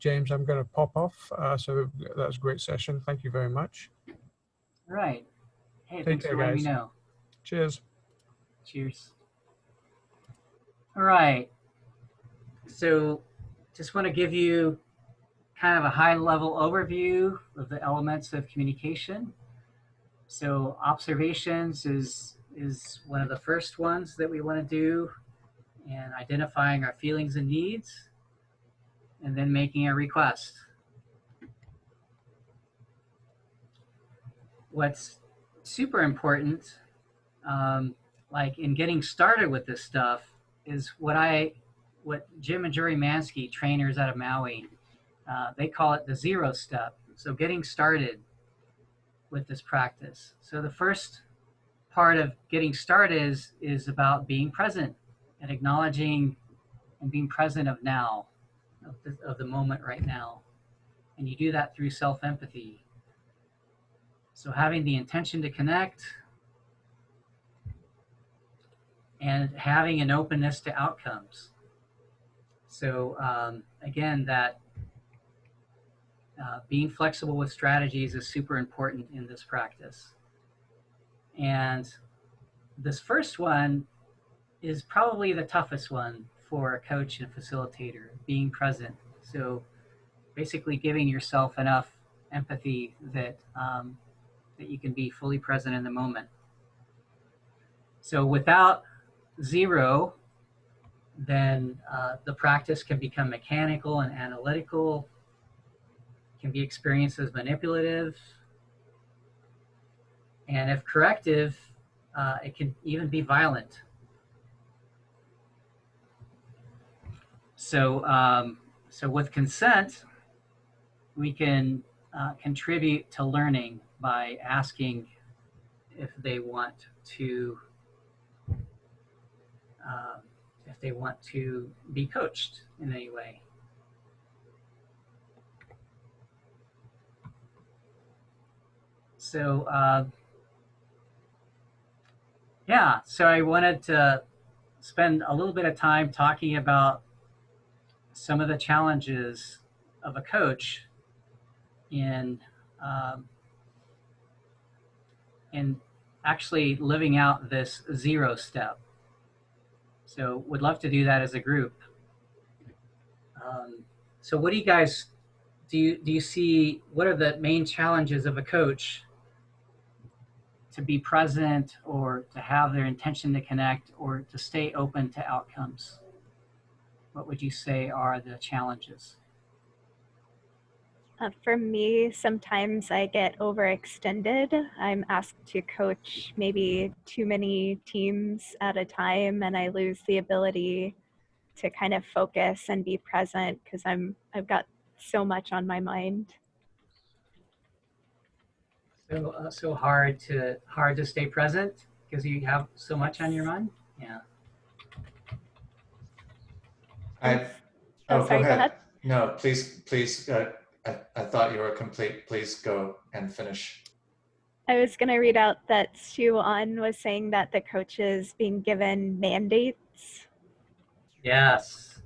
James, I'm going to pop off. So that was a great session. Thank you very much. All right. Hey, Take thanks care, for letting guys. me know. Cheers. Cheers. All right. So just want to give you kind of a high-level overview of the elements of communication. So observations is one of the first ones that we want to do, and identifying our feelings and needs, and then making a request. What's super important, like in getting started with this stuff, is what Jim and Jori Manske, trainers out of Maui, they call it the 0 step. So getting started with this practice. So the first part of getting started is about being present and acknowledging and being present of now, of the moment right now. And you do that through self-empathy. So having the intention to connect and having an openness to outcomes. So again, that being flexible with strategies is super important in this practice. And this first one is probably the toughest one for a coach and facilitator, being present. So basically giving yourself enough empathy that that you can be fully present in the moment. So without 0, then the practice can become mechanical and analytical, can be experienced as manipulative, and if corrective, it can even be violent. So, so with consent, we can contribute to learning by asking if they want to be coached in any way. So yeah, so I wanted to spend a little bit of time talking about some of the challenges of a coach in actually living out this 0 step. So would love to do that as a group. So what do you guys, do you see, what are the main challenges of a coach to be present, or to have their intention to connect, or to stay open to outcomes? What would you say are the challenges? For me, sometimes I get overextended. I'm asked to coach maybe too many teams at a time, and I lose the ability to kind of focus and be present because I've got so much on my mind. So hard to stay present because you have so much on your mind. Yeah. Sorry, go ahead. No, please. I thought you were complete. Please go and finish. I was going to read out that Shu An was saying that the coach is being given mandates. Yes.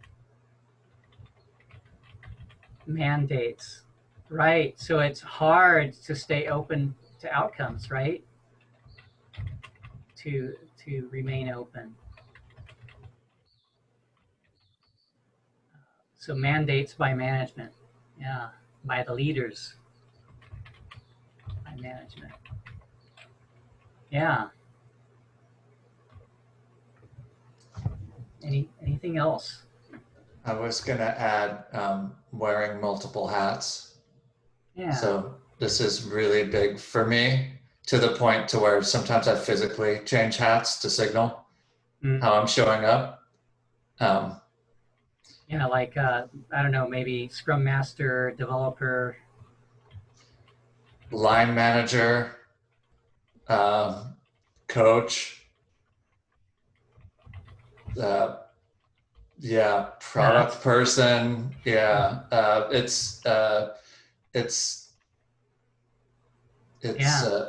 Mandates. Right. So it's hard to stay open to outcomes, right? To remain open. So mandates by management. Yeah. By the leaders. By management. Yeah. Anything else? I was going to add wearing multiple hats. Yeah. So this is really big for me, to the point to where sometimes I physically change hats to signal how I'm showing up. Yeah, like, I don't know, maybe Scrum Master, developer. Line manager, coach, yeah, product person. Yeah, it's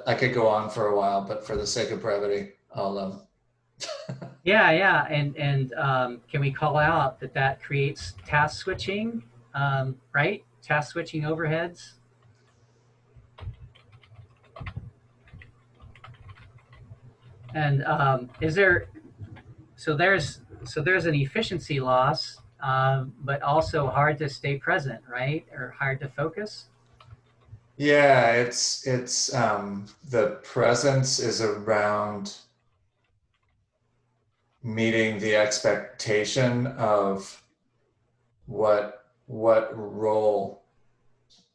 I could go on for a while, but for the sake of brevity, I'll Yeah, and can we call out that creates task switching right? Task switching overheads. And is there, so there's an efficiency loss, but also hard to stay present, right? Or hard to focus. Yeah, it's the presence is around meeting the expectation of what role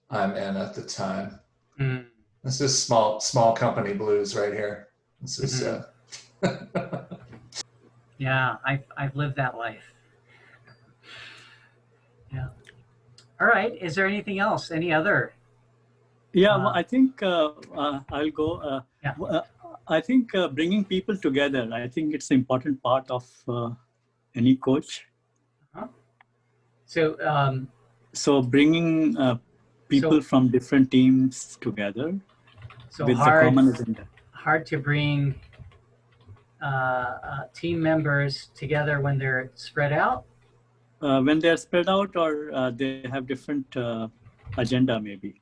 I'm in at the time. Mm. This is small company blues right here. This is Yeah, I've lived that life. Yeah. All right. Is there anything else? Any other? Yeah, well, I think I'll go. Yeah. I think bringing people together, I think it's an important part of any coach. So, So bringing people from different teams together with the common agenda. Hard to bring team members together when they're spread out? When they're spread out, or they have different agenda maybe.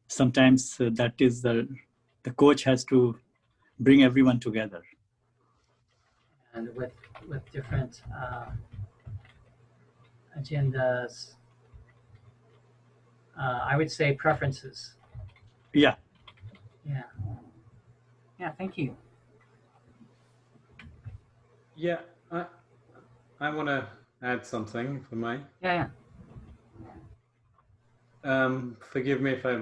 Sometimes that is the coach has to bring everyone together. And with different agendas, I would say preferences. Yeah. Yeah. Yeah, thank you. Yeah, I want to add something, if I may. Yeah. Forgive me if I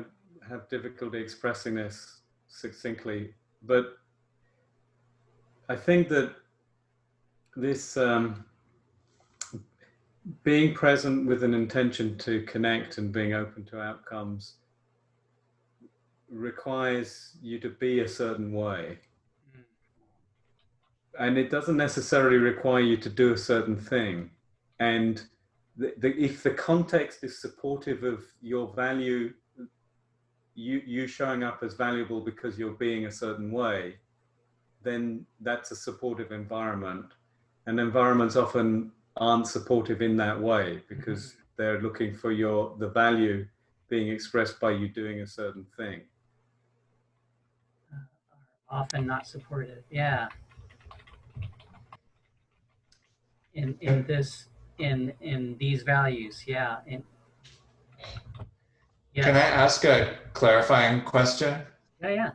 have difficulty expressing this succinctly, but I think that this being present with an intention to connect and being open to outcomes requires you to be a certain way. And it doesn't necessarily require you to do a certain thing. And if the context is supportive of your value, you showing up as valuable because you're being a certain way, then that's a supportive environment. And environments often aren't supportive in that way because they're looking for the value being expressed by you doing a certain thing. Often not supportive. Yeah. In these values, yeah. Can I ask a clarifying question? Yeah.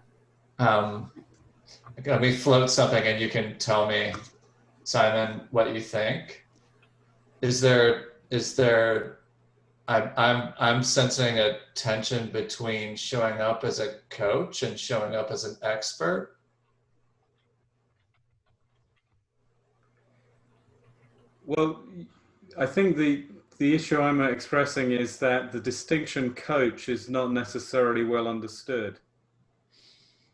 Let me float something and you can tell me, Simon, what you think. I'm sensing a tension between showing up as a coach and showing up as an expert. Well, I think the issue I'm expressing is that the distinction coach is not necessarily well understood.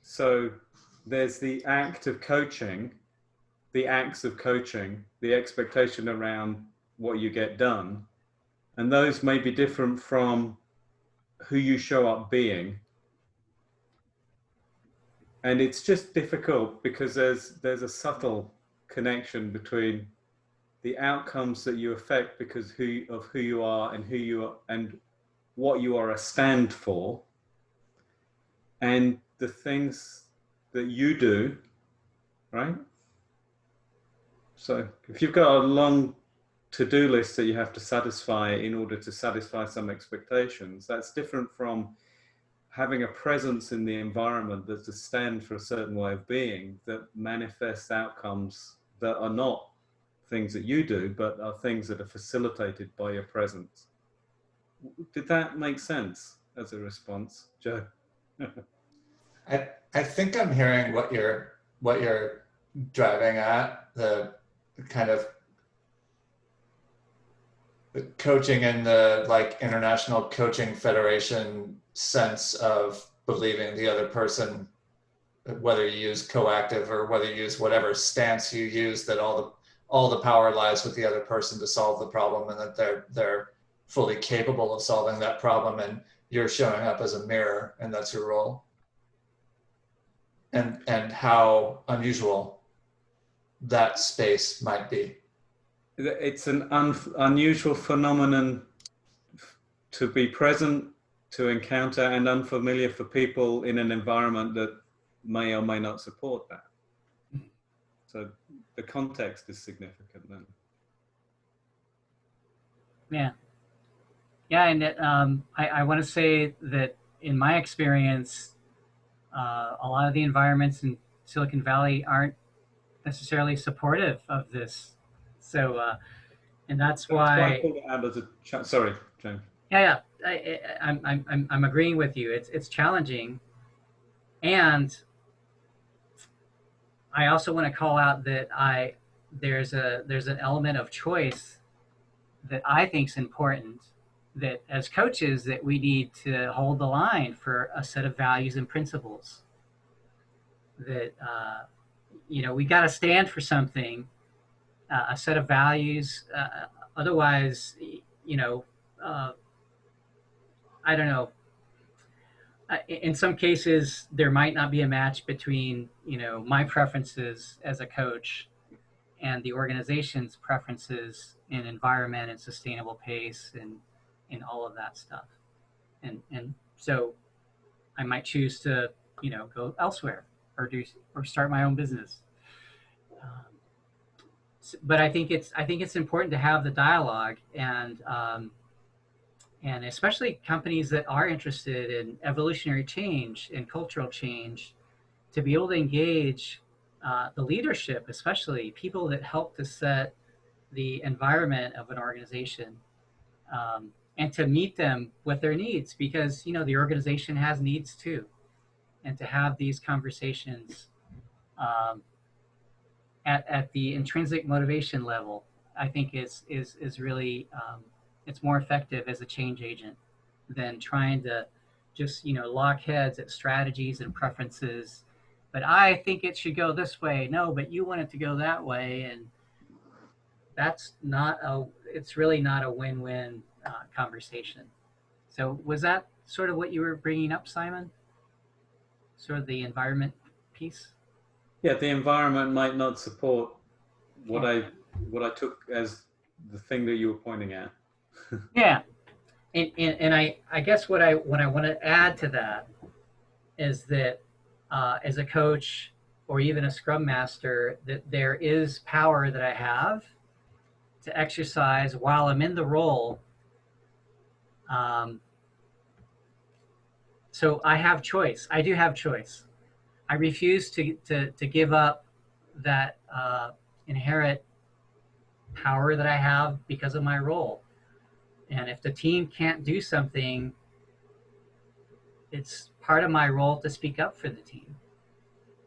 So there's the act of coaching, the acts of coaching, the expectation around what you get done. And those may be different from who you show up being. And it's just difficult because there's a subtle connection between the outcomes that you affect because of who you are and what you are a stand for, and the things that you do, right? So if you've got a long to-do list that you have to satisfy in order to satisfy some expectations, that's different from having a presence in the environment that's a stand for a certain way of being that manifests outcomes that are not things that you do, but are things that are facilitated by your presence. Did that make sense as a response, Joe? I think I'm hearing what you're driving at, the kind of the coaching in the International Coaching Federation sense of believing the other person, whether you use coactive or whether you use whatever stance you use, that all the power lies with the other person to solve the problem, and that they're fully capable of solving that problem, and you're showing up as a mirror, and that's your role. And how unusual that space might be. It's an unusual phenomenon to be present, to encounter, and unfamiliar for people in an environment that may or may not support that. So the context is significant then. Yeah. Yeah, and I want to say that in my experience, a lot of the environments in Silicon Valley aren't necessarily supportive of this. So, and that's why. I pulled it out as a sorry, James. Yeah, I'm agreeing with you. It's challenging, and I also want to call out that there's an element of choice that I think is important. That as coaches, that we need to hold the line for a set of values and principles. That we got to stand for something, a set of values. Otherwise, I don't know. In some cases, there might not be a match between my preferences as a coach and the organization's preferences in environment and sustainable pace and all of that stuff. And so I might choose to go elsewhere or start my own business. But I think it's important to have the dialogue and especially companies that are interested in evolutionary change and cultural change, to be able to engage the leadership, especially people that help to set the environment of an organization, and to meet them with their needs, because the organization has needs too, and to have these conversations at the intrinsic motivation level, I think is really it's more effective as a change agent than trying to just lock heads at strategies and preferences. But I think it should go this way. No, but you want it to go that way, and it's really not a win-win conversation. So was that sort of what you were bringing up, Simon? Sort of the environment piece? Yeah, the environment might not support what I took as the thing that you were pointing at. Yeah, and I guess what I want to add to that is that as a coach or even a scrum master, that there is power that I have to exercise while I'm in the role. So I have choice. I do have choice. I refuse to give up that inherent power that I have because of my role. And if the team can't do something, it's part of my role to speak up for the team.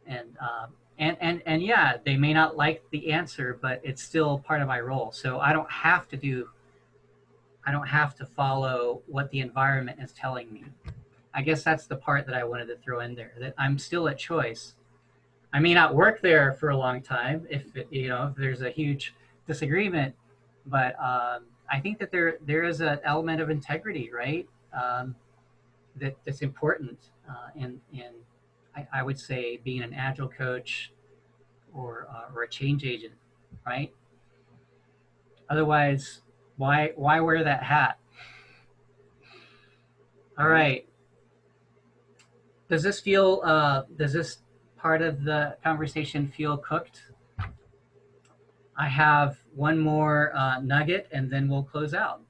And yeah, they may not like the answer, but it's still part of my role. So I don't have to follow what the environment is telling me. I guess that's the part that I wanted to throw in there, that I'm still at choice. I may not work there for a long time if there's a huge disagreement, but I think that there is an element of integrity, right? That's important in I would say being an agile coach or a change agent, right? Otherwise, why wear that hat? All right. Does this part of the conversation feel cooked? I have one more nugget and then we'll close out.